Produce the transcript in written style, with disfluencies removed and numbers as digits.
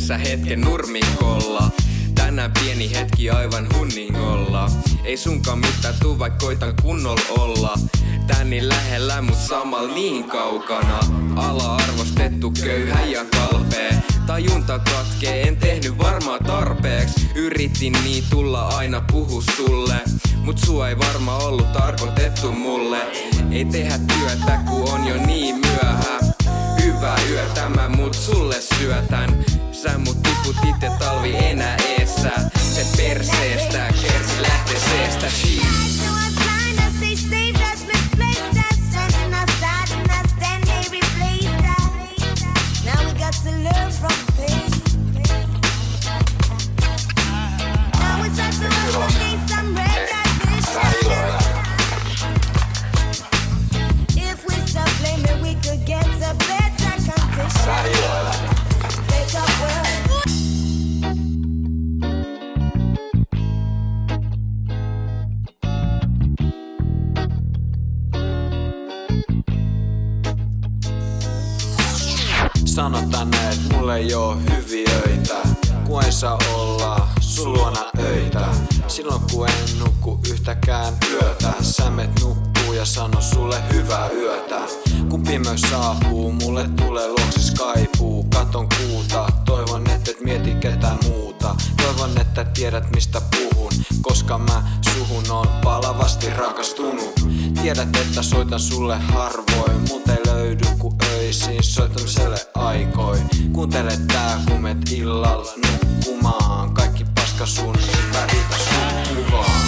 yhdessä hetken nurmikolla. Tänään pieni hetki aivan hunningolla. Ei sunkaan mitään tuu, vaik koitan kunnolla olla. Tän niin lähellä, mut samal niin kaukana. Ala-arvostettu, köyhä ja kalpee. Tajunta katkee, en tehnyt varmaan tarpeeks. Yritin niin tulla aina puhu sulle, mut sua ei varmaan ollut tarkoitettu mulle. Ei tehdä työtä, ku on jo niin myöhä. Hyvää yötä mä mut sulle syötän. Sä mut tiput itse talvi enää eessä. Se perseestä, kersi lähteseestä. Sanotaan, et mulle ei oo hyviä öitä, kun ei saa olla sun luona öitä. Silloin kun en nukku yhtäkään yötä, sä meet nukkuu ja sano sulle hyvää yötä. Kun pimeys saapuu, mulle tulee luokses kaipuu. Katon kuuta, toivon et mieti ketään muuta. Toivon että tiedät mistä puhun, koska mä suhun on palavasti rakastunut. Tiedät että soitan sulle harvoin, mut ei löydy ku öisin soittamiselle aikoi. Kuuntele tää kun meet illalla nukkumaan, kaikki paska sun ympäritä sun kuvaa.